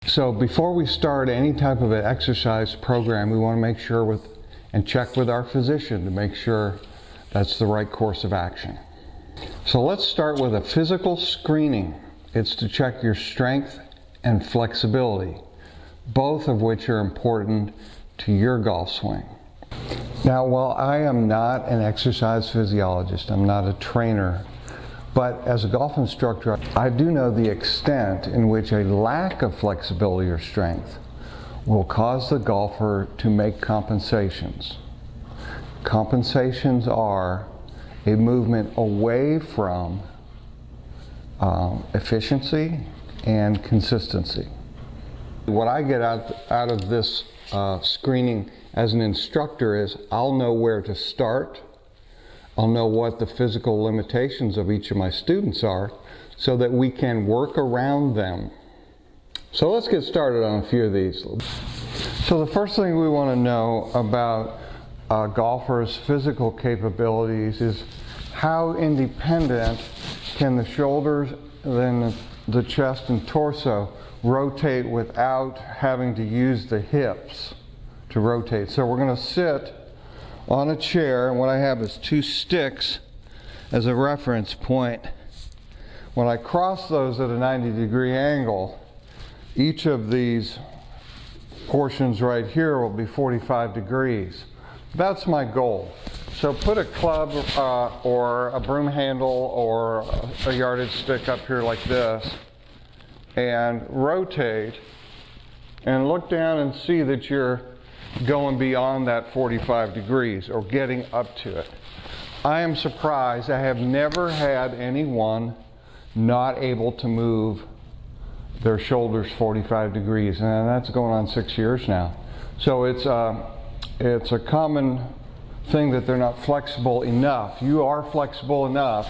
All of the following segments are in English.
So before we start any type of an exercise program, we want to make sure and check with our physician to make sure that's the right course of action. So let's start with a physical screening. It's to check your strength and flexibility, both of which are important to your golf swing. Now, while I am not an exercise physiologist, I'm not a trainer, but as a golf instructor, I do know the extent in which a lack of flexibility or strength will cause the golfer to make compensations. Compensations are a movement away from efficiency and consistency. What I get out of this screening as an instructor is I'll know where to start. I'll know what the physical limitations of each of my students are so that we can work around them. So let's get started on a few of these. So the first thing we want to know about golfers' physical capabilities is how independent can the shoulders, then the chest and torso rotate without having to use the hips to rotate. So we're going to sit on a chair, and what I have is two sticks as a reference point. When I cross those at a 90-degree angle, each of these portions right here will be 45 degrees. That's my goal. So put a club or a broom handle or a yardage stick up here like this and rotate and look down and see that you're going beyond that 45 degrees or getting up to it. I am surprised. I have never had anyone not able to move their shoulders 45 degrees, and that's going on 6 years now. So it's a common thing that they're not flexible enough. You are flexible enough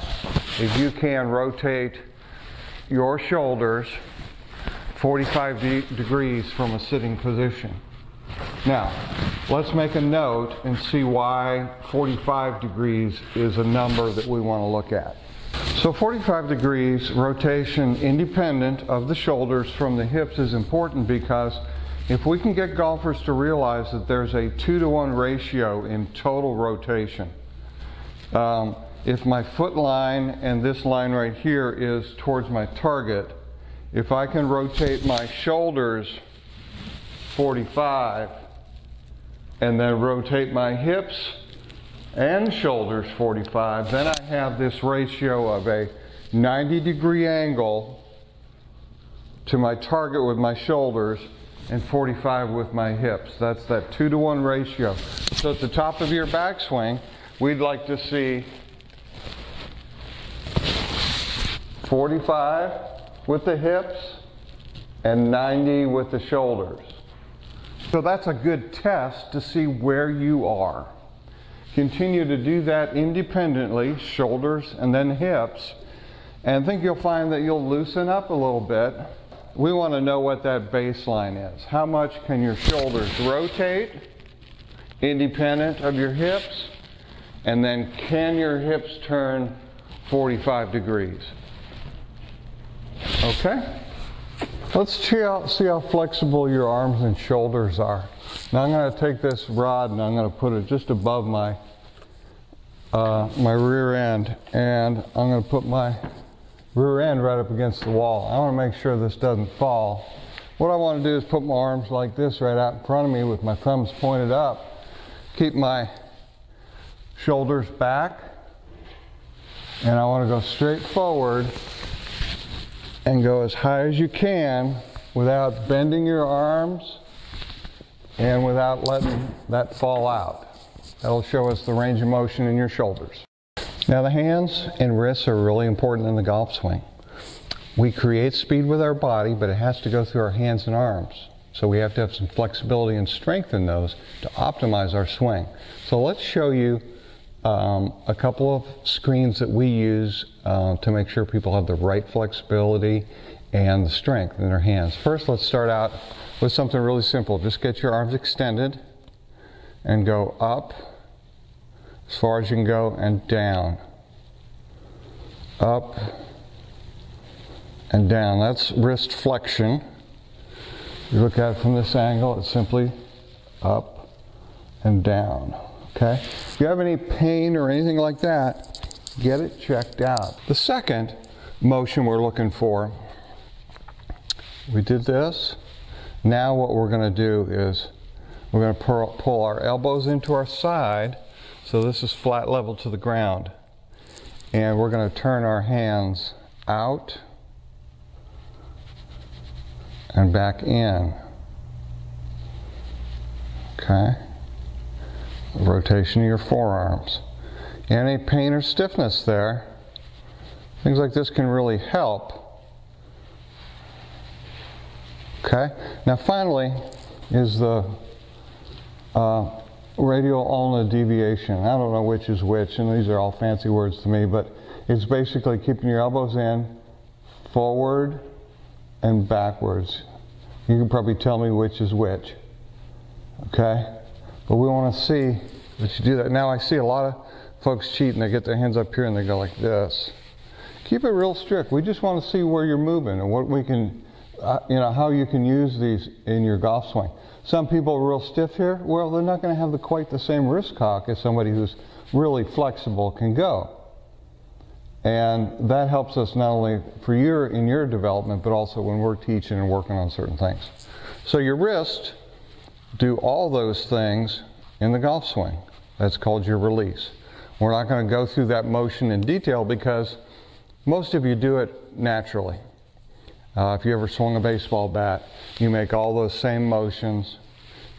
if you can rotate your shoulders 45 degrees from a sitting position. Now, let's make a note and see why 45 degrees is a number that we want to look at. So 45 degrees rotation independent of the shoulders from the hips is important because if we can get golfers to realize that there's a 2-to-1 ratio in total rotation, if my foot line and this line right here is towards my target, if I can rotate my shoulders 45 and then rotate my hips and shoulders 45, then I have this ratio of a 90-degree angle to my target with my shoulders and 45 with my hips. That's that 2-to-1 ratio. So at the top of your backswing, we'd like to see 45 with the hips and 90 with the shoulders. So that's a good test to see where you are. Continue to do that independently, shoulders and then hips, and I think you'll find that you'll loosen up a little bit. We want to know what that baseline is. How much can your shoulders rotate independent of your hips? And then can your hips turn 45 degrees? Okay? Let's see how flexible your arms and shoulders are. Now I'm going to take this rod and I'm going to put it just above my rear end, and I'm going to put my rear end right up against the wall. I want to make sure this doesn't fall. What I want to do is put my arms like this right out in front of me with my thumbs pointed up. Keep my shoulders back, and I want to go straight forward and go as high as you can without bending your arms and without letting that fall out. That'll show us the range of motion in your shoulders. Now the hands and wrists are really important in the golf swing. We create speed with our body, but it has to go through our hands and arms. So we have to have some flexibility and strength in those to optimize our swing. So let's show you a couple of screens that we use to make sure people have the right flexibility and the strength in their hands. First, let's start out with something really simple. Just get your arms extended and go up as far as you can go and down. Up and down. That's wrist flexion. You look at it from this angle, it's simply up and down, okay? If you have any pain or anything like that, get it checked out. The second motion we're looking for, we did this. Now what we're going to do is we're going to pull our elbows into our side, so this is flat level to the ground. And we're going to turn our hands out and back in. Okay? Rotation of your forearms. Any pain or stiffness there, things like this can really help. Okay? Now finally is the radial ulnar deviation. I don't know which is which, and these are all fancy words to me, but it's basically keeping your elbows in, forward and backwards. You can probably tell me which is which. Okay? But we want to see that you do that. Now I see a lot of folks cheat and they get their hands up here and they go like this. Keep it real strict. We just want to see where you're moving and what we can, how you can use these in your golf swing. Some people are real stiff here. Well, they're not going to have quite the same wrist cock as somebody who's really flexible can go. And that helps us not only in your development, but also when we're teaching and working on certain things. So your wrist do all those things in the golf swing. That's called your release. We're not going to go through that motion in detail because most of you do it naturally. If you ever swung a baseball bat, you make all those same motions.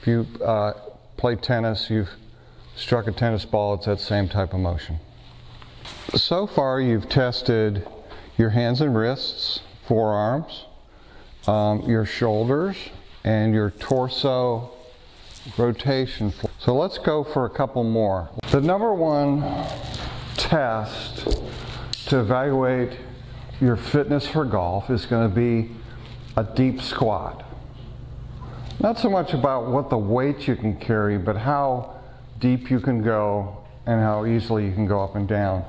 If you play tennis, you've struck a tennis ball, it's that same type of motion. So far you've tested your hands and wrists, forearms, your shoulders, and your torso rotation. So let's go for a couple more. The number one test to evaluate your fitness for golf is going to be a deep squat. Not so much about what the weight you can carry, but how deep you can go and how easily you can go up and down.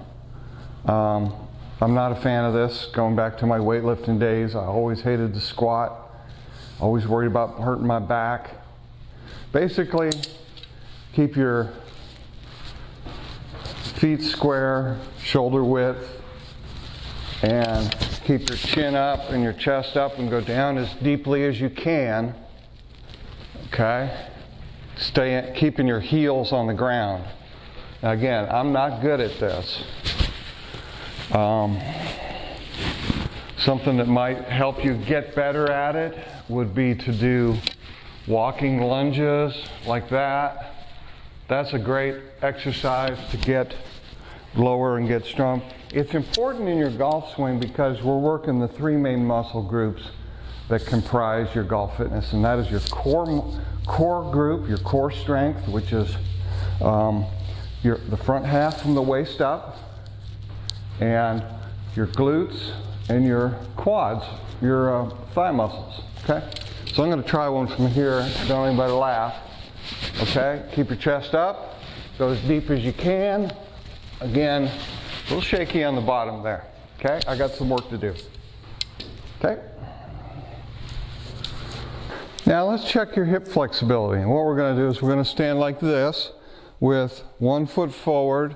I'm not a fan of this. Going back to my weightlifting days, I always hated the squat. Always worried about hurting my back. Basically, keep your feet square, shoulder width, and keep your chin up and your chest up and go down as deeply as you can. Okay? Keeping your heels on the ground. Now again, I'm not good at this. Something that might help you get better at it would be to do walking lunges like that. That's a great exercise to get lower and get strong. It's important in your golf swing because we're working the three main muscle groups that comprise your golf fitness, and that is your core group, your core strength, which is the front half from the waist up, and your glutes and your quads, your thigh muscles. Okay? So I'm going to try one from here. Don't anybody laugh. Okay? Keep your chest up. Go as deep as you can. Again, a little shaky on the bottom there. Okay? I got some work to do. Okay? Now let's check your hip flexibility. And what we're going to do is we're going to stand like this with one foot forward.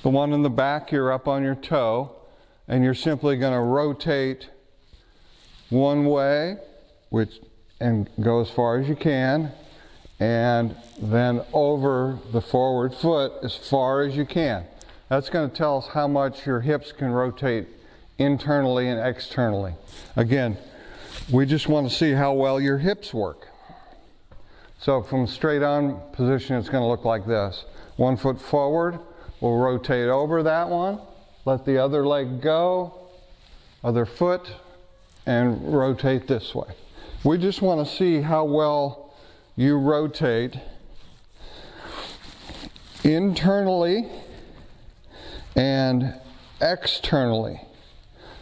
The one in the back, you're up on your toe. And you're simply going to rotate one way, and go as far as you can, and then over the forward foot as far as you can. That's going to tell us how much your hips can rotate internally and externally. Again, we just want to see how well your hips work. So from straight on position, it's going to look like this. 1 foot forward, we'll rotate over that one, let the other leg go, other foot, and rotate this way. We just want to see how well you rotate internally and externally.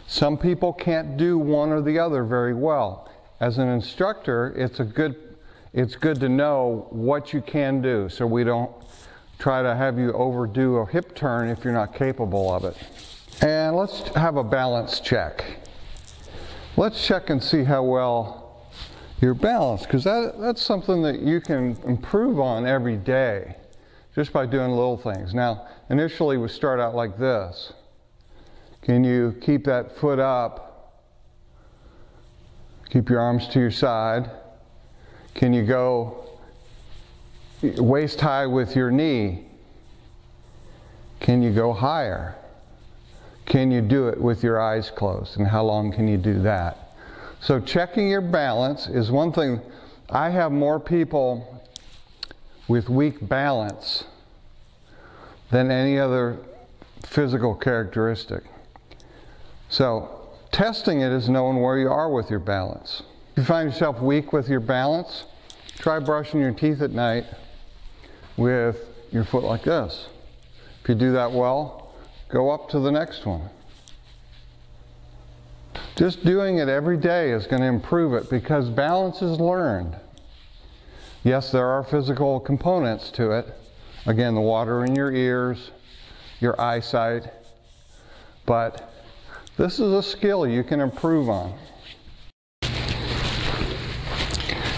Some people can't do one or the other very well. As an instructor, it's good to know what you can do, so we don't try to have you overdo a hip turn if you're not capable of it. And let's have a balance check. Let's check and see how well your balance, because that's something that you can improve on every day just by doing little things. Now, initially we start out like this. Can you keep that foot up? Keep your arms to your side. Can you go waist high with your knee? Can you go higher? Can you do it with your eyes closed? And how long can you do that? So checking your balance is one thing. I have more people with weak balance than any other physical characteristic. So testing it is knowing where you are with your balance. If you find yourself weak with your balance, try brushing your teeth at night with your foot like this. If you do that well, go up to the next one. Just doing it every day is going to improve it, because balance is learned. Yes, there are physical components to it. Again, the water in your ears, your eyesight, but this is a skill you can improve on.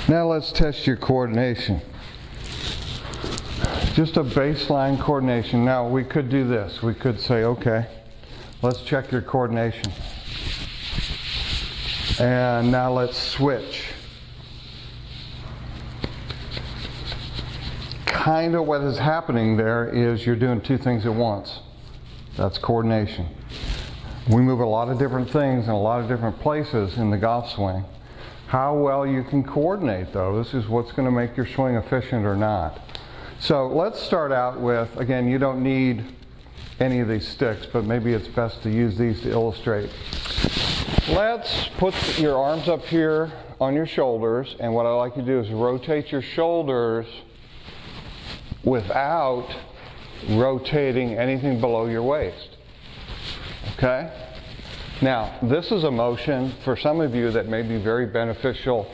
Now let's test your coordination. Just a baseline coordination. Now we could do this. We could say, okay, let's check your coordination. And now let's switch. Kind of what is happening there is you're doing two things at once. That's coordination. We move a lot of different things in a lot of different places in the golf swing. How well you can coordinate those is what's going to make your swing efficient or not. So let's start out with, again, you don't need any of these sticks, but maybe it's best to use these to illustrate. Let's put your arms up here on your shoulders, and what I like to do is rotate your shoulders without rotating anything below your waist. Okay? Now, this is a motion for some of you that may be very beneficial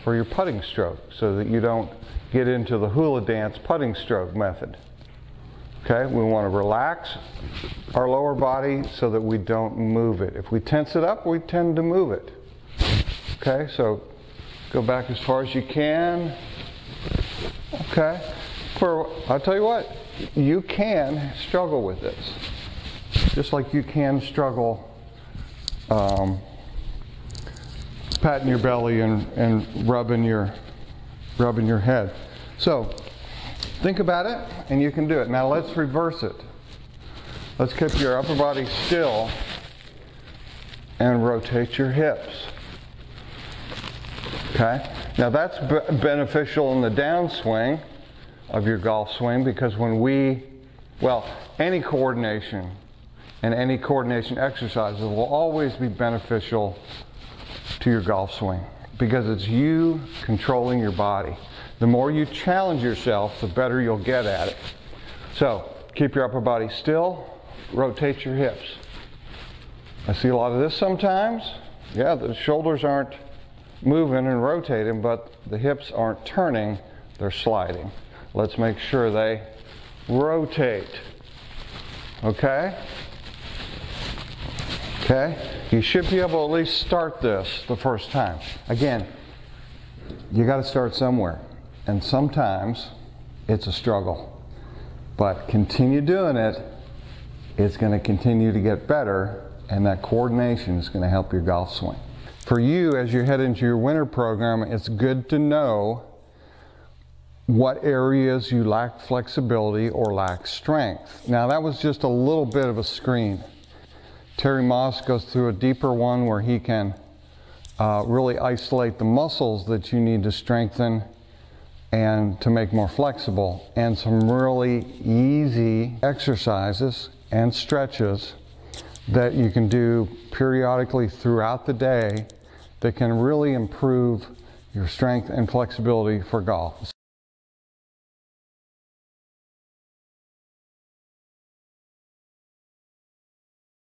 for your putting stroke, so that you don't get into the hula dance putting stroke method. Okay? We want to relax our lower body so that we don't move it. If we tense it up, we tend to move it. Okay? So go back as far as you can. Okay? I'll tell you what, you can struggle with this. Just like you can struggle patting your belly and rubbing your head. So think about it, and you can do it. Now let's reverse it. Let's keep your upper body still and rotate your hips. Okay? Now that's beneficial in the downswing of your golf swing, because any coordination and any coordination exercises will always be beneficial to your golf swing, because it's you controlling your body. The more you challenge yourself, the better you'll get at it. So keep your upper body still, rotate your hips. I see a lot of this sometimes. Yeah, the shoulders aren't moving and rotating, but the hips aren't turning, they're sliding. Let's make sure they rotate. Okay? Okay? You should be able to at least start this the first time. Again, you got to start somewhere. And sometimes it's a struggle. But continue doing it. It's going to continue to get better, and that coordination is going to help your golf swing. For you, as you head into your winter program, it's good to know what areas you lack flexibility or lack strength. Now that was just a little bit of a screen. Terry Moss goes through a deeper one where he can really isolate the muscles that you need to strengthen and to make more flexible, and some really easy exercises and stretches that you can do periodically throughout the day that can really improve your strength and flexibility for golf.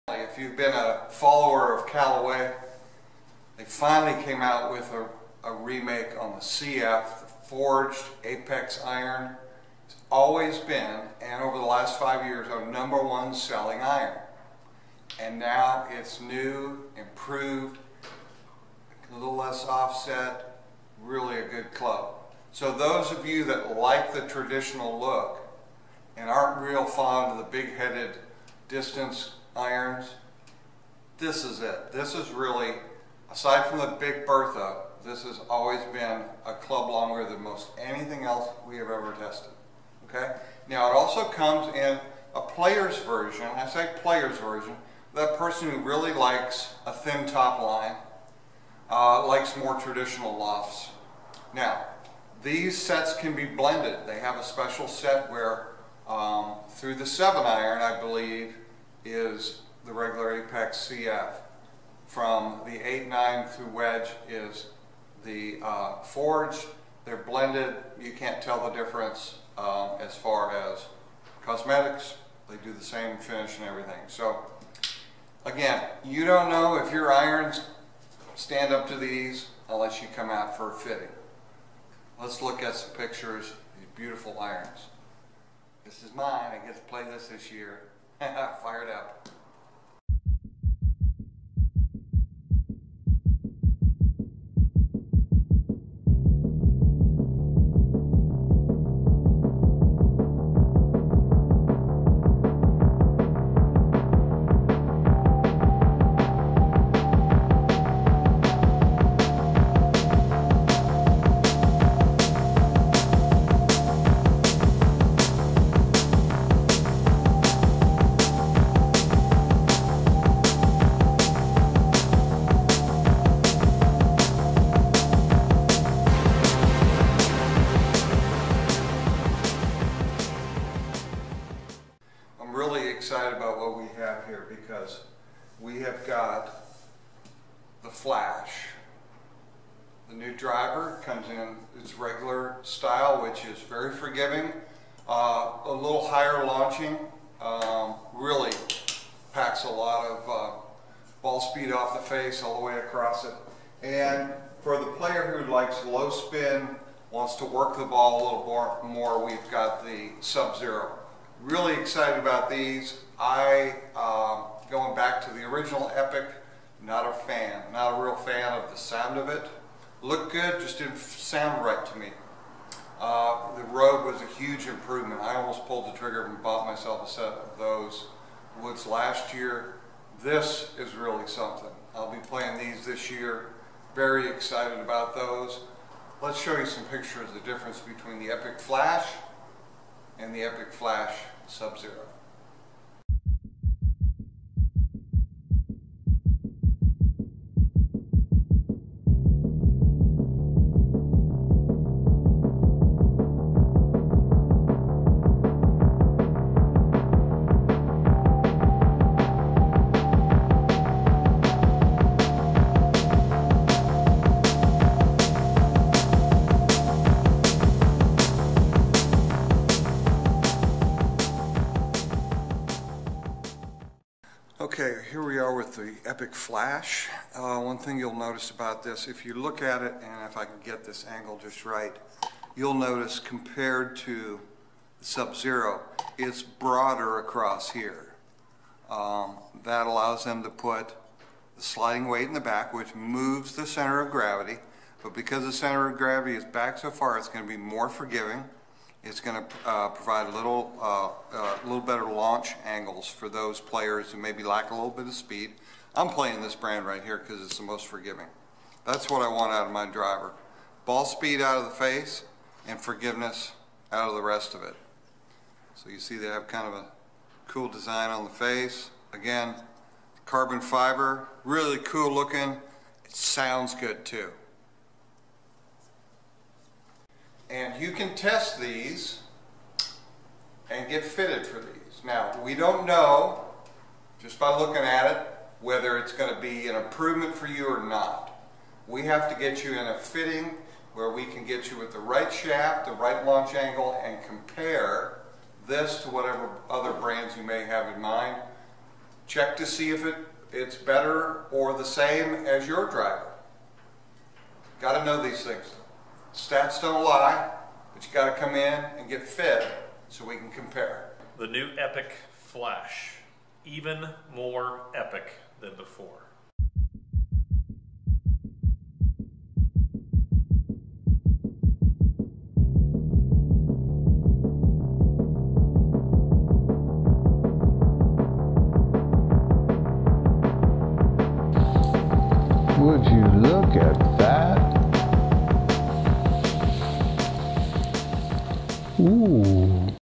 If you've been a follower of Callaway, they finally came out with a remake on the CF, the forged Apex iron. It's always been, and over the last 5 years, our #1 selling iron. And now it's new, improved, a little less offset, really a good club. So those of you that like the traditional look and aren't real fond of the big-headed distance irons, this is it. This is really, aside from the Big Bertha, this has always been a club longer than most anything else we have ever tested. Okay? Now it also comes in a player's version. I say player's version, that person who really likes a thin top line, likes more traditional lofts. Now, these sets can be blended. They have a special set where through the 7-iron, I believe, is the regular Apex CF. From the 8-9 through wedge is the forged. They're blended. You can't tell the difference as far as cosmetics. They do the same finish and everything. So again, you don't know if your irons stand up to these unless you come out for a fitting. Let's look at some pictures of these beautiful irons. This is mine. I get to play this year. Fired up. Excited about what we have here because we have got the Flash. The new driver comes in its regular style, which is very forgiving, a little higher launching, really packs a lot of ball speed off the face all the way across it. And for the player who likes low spin, wants to work the ball a little more, we've got the Sub-Zero. Really excited about these. Going back to the original Epic, not a real fan of the sound of it. Looked good, just didn't sound right to me. The Rogue was a huge improvement. I almost pulled the trigger and bought myself a set of those woods last year. This is really something. I'll be playing these this year. Very excited about those. Let's show you some pictures of the difference between the Epic Flash and the Epic Flash Sub-Zero. Okay, here we are with the Epic Flash. One thing you'll notice about this, if you look at it, and if I can get this angle just right, you'll notice compared to the Sub-Zero, it's broader across here. That allows them to put the sliding weight in the back, which moves the center of gravity, but because the center of gravity is back so far, it's going to be more forgiving. It's going to provide a little better launch angles for those players who maybe lack a little bit of speed. I'm playing this brand right here because it's the most forgiving. That's what I want out of my driver. Ball speed out of the face and forgiveness out of the rest of it. So you see they have kind of a cool design on the face. Again, carbon fiber, really cool looking. It sounds good too. And you can test these and get fitted for these. Now, we don't know, just by looking at it, whether it's going to be an improvement for you or not. We have to get you in a fitting where we can get you with the right shaft, the right launch angle, and compare this to whatever other brands you may have in mind. Check to see if it's better or the same as your driver. Got to know these things. Stats don't lie, but you got to come in and get fit so we can compare. The new Epic Flash, even more epic than before. Would you look at that? Ooh.